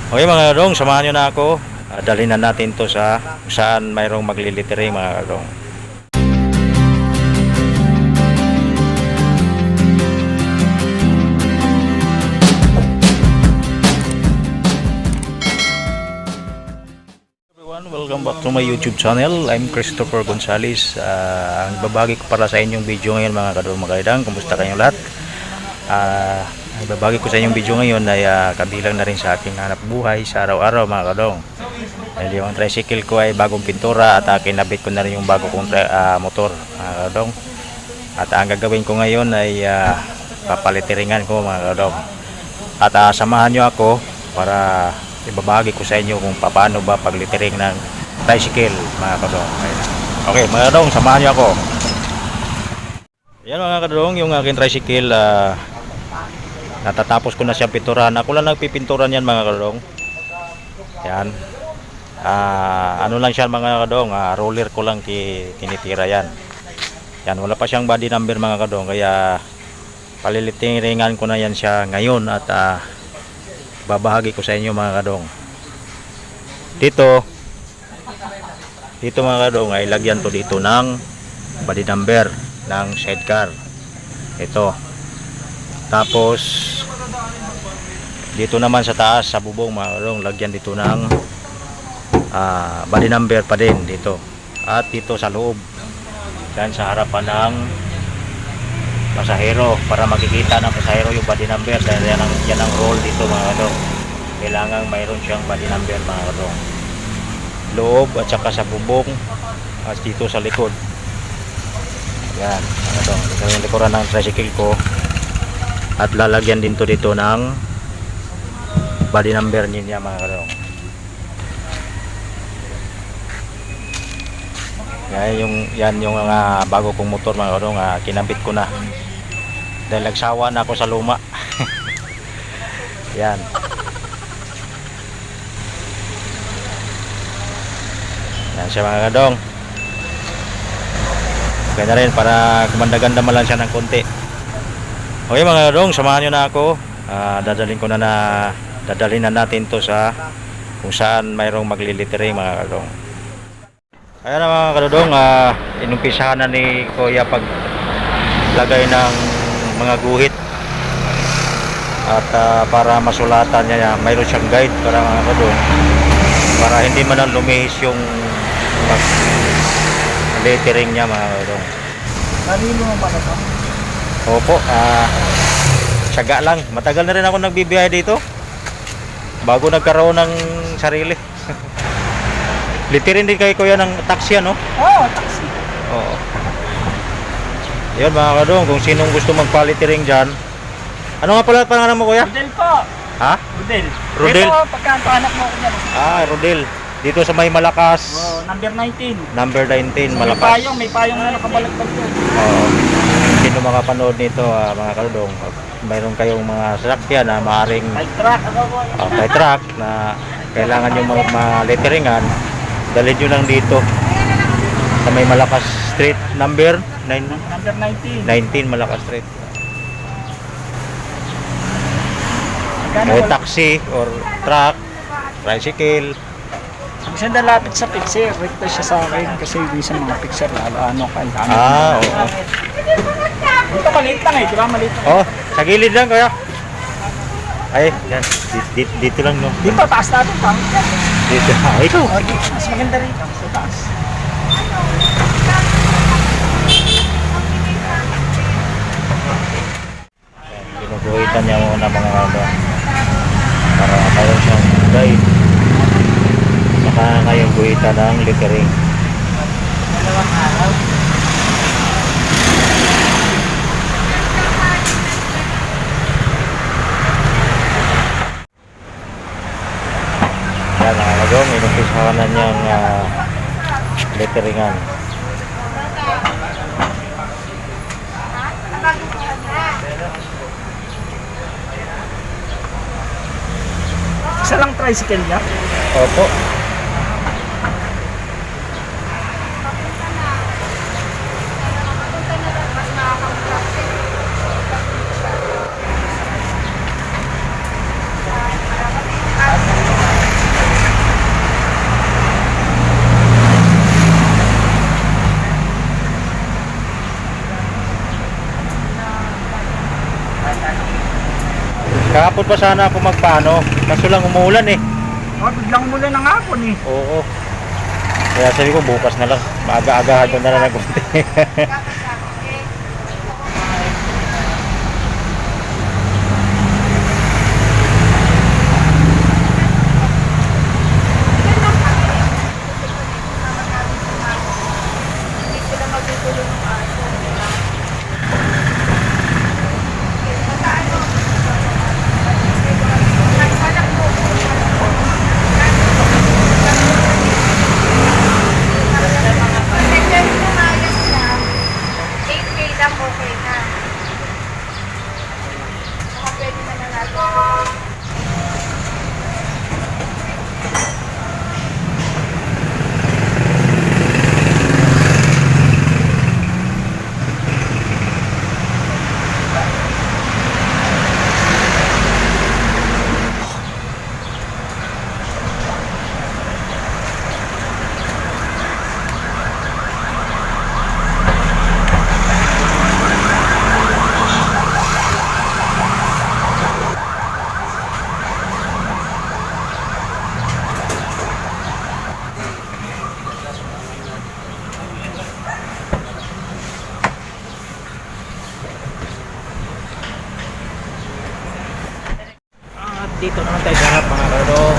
Okay mga kadong, samahan nyo na ako. Dalhin na natin to sa kung saan mayroong maglilitering mga kadong. Everyone, welcome back to my YouTube channel. I'm Christopher Gonzales. Ang babagi ko para sa inyong video ngayon mga kadong magkaidang. Kumusta kayong lahat? Ang babagi ko sa inyong video ngayon ay kabilang na rin sa aking hanap buhay sa araw-araw mga kadong. Dahil yung tricycle ko ay bagong pintura at kinabit ko na rin yung bago kong motor mga kadong. At ang gagawin ko ngayon ay papaliteringan ko mga kadong. At samahan nyo ako para ibabagi ko sa inyo kung paano ba paglitering ng tricycle mga kadong. Okay mga kadong, samahan nyo ako. Yan mga kadong, yung aking tricycle natatapos ko na siyang pinturahan. Ako lang nagpipinturan yan mga kadong. Yan. Ano lang siya mga kadong, roller ko lang tinitira yan. Yan, wala pa siyang body number mga kadong, kaya palilitiringan ko na yan siya ngayon at babahagi ko sa inyo mga kadong. Dito mga kadong ay lagyan to dito ng body number ng sidecar. Ito. Tapos dito naman sa taas sa bubong mga kadong, lagyan dito ng body number pa din dito. At dito sa loob, yan sa harapan ng pasahero, para makikita ng pasahero yung body number. Dahil yan ang role dito mga kadong, kailangan mayroon siyang body number mga kadong, loob at saka sa bubong at dito sa likod. Yan mga kadong, ito yung likuran ng tricycle ko. At lalagyan din to dito ng body number niya mga kadong. Yan yung bago kong motor mga kadong, kinabit ko na dahil nagsawa na ako sa luma. Yan. Yan siya mga kadong. Kaya na rin para kumandaganda man lang siya ng konti. Okay mga kadong, samahan nyo na ako. Dadalhin na natin to sa kung saan mayroong maglilitering mga kadong. Ayan na mga kadong, inumpisahan na ni Kuya paglagay ng mga guhit. At para masulatan niya, mayroon siyang guide para mga kadong, para hindi man lang lumihis yung lettering niya mga kadong. Marino mo ba ito? Opo, tiyaga lang. Matagal na rin ako nagbibiyahe dito bago nagkaroon ng sarili. Litirin din kay Kuya ng taxi ano? Oo, taxi. Oo. Yan mga kadong, kung sinong gusto magpalitiring dyan. Ano nga pala pangalan mo Kuya? Rodel po. Ha? Rodel. Rodel? Ito, pagkapahanap mo ako dyan. Rodel. Dito sa may Malakas. Oh, number 19. Number 19, So, Malakas. may payong na nakabalagtag yun. Oo. Sino makapanood nito mga kadong, mayroon kayong mga sasakyan na maaaring Light truck. may truck na kailangan nyo ma-letteringan, dalhin nyo lang dito sa may Malakas Street, number 9, Number 19. 19 Malakas Street. Magkano May wala? taxi or truck, tricycle. Minsan nalapit sa picture, recto siya sa akin kasi minsan mga picture lalo kay Oo. Ito maliit lang di ba? Maliit lang. Oh, sa gilid lang Kuya. Ay, yan. Dito lang no. Dito, taas natin pa. Dito. Ikaw. Mas maganda rito sa taas. Pinuguhitan niya muna mga kadong para mayroon siyang guide. Saka ngayong guhitan ng lettering. Dalawang araw. Yan mga kadong, inumpisahan na niyang letteringan. Isa lang tricycle niya. Opo. Kahapon pa sana ako magpaano, kaso lang umuulan eh. Oh, biglang mula ng hapon eh. Oo. Kaya sabi ko bukas na lang, maaga-agahan ko na lang ng konti. Okay na. Baka pwede na na natin. At dito naman tayo sa harap mga kadong.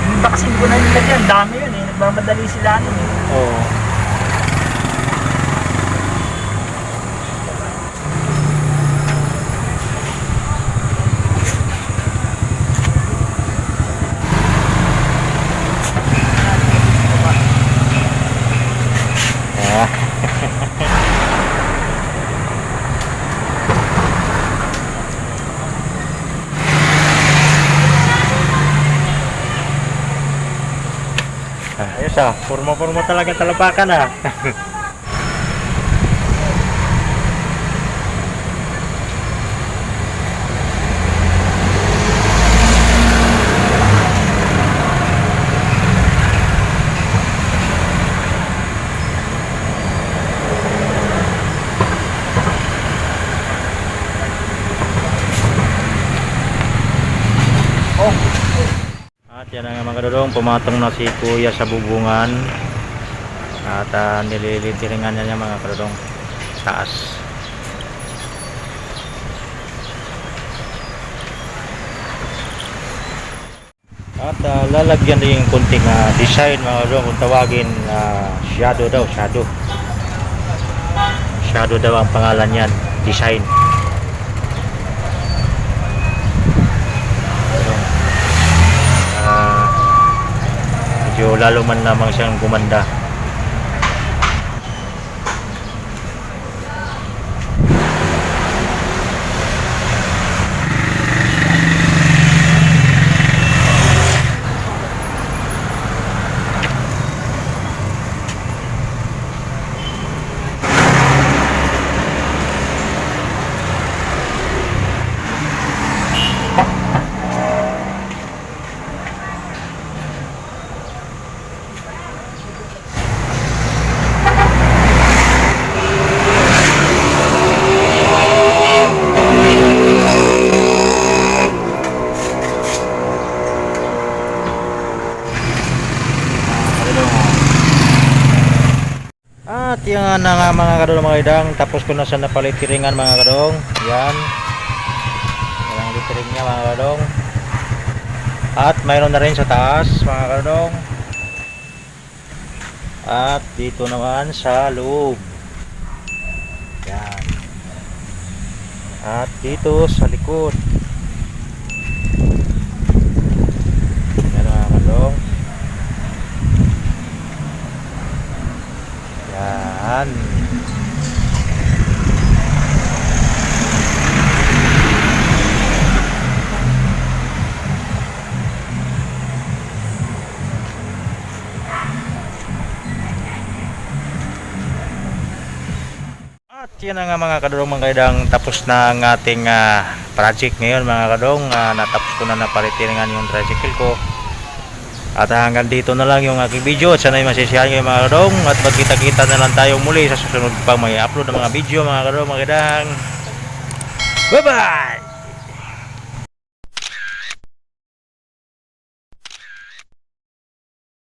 Yung vaccine ko na nila dyan, dami yun eh. Nagmamadali sila nun eh. Oo. Ah. Ayos ah, forma-forma talaga talapakan ah. At yan nga mga kadodong, pumatong na si kuya sa bubungan. At nililitiringan niya mga kadodong taas. At lalagyan din yung kunting design mga kadong, kung tawagin shadow daw, shadow. Shadow daw ang pangalan yan, design. Medyo lalo man lamang siyang gumanda. At yan na nga mga kadong mga idang, tapos ko na sa napalitiringan mga kadong. Yan. Yan ang litiring niya mga kadong. At mayroon na rin sa taas mga kadong. At dito naman sa loob. Yan. At dito sa likod. Yan mga kadong. Yan. At yan na nga mga kadong mga kaidang, tapos na ang ating project ngayon mga kadong. Natapos ko na napalitiringan yung tricycle ko. At hanggang dito na lang yung aking video. At sana'y masisiyahan kayo mga kadong. At magkita-kita na lang tayo muli sa susunod pang may upload ng mga video mga kadong mga kadang. Bye bye!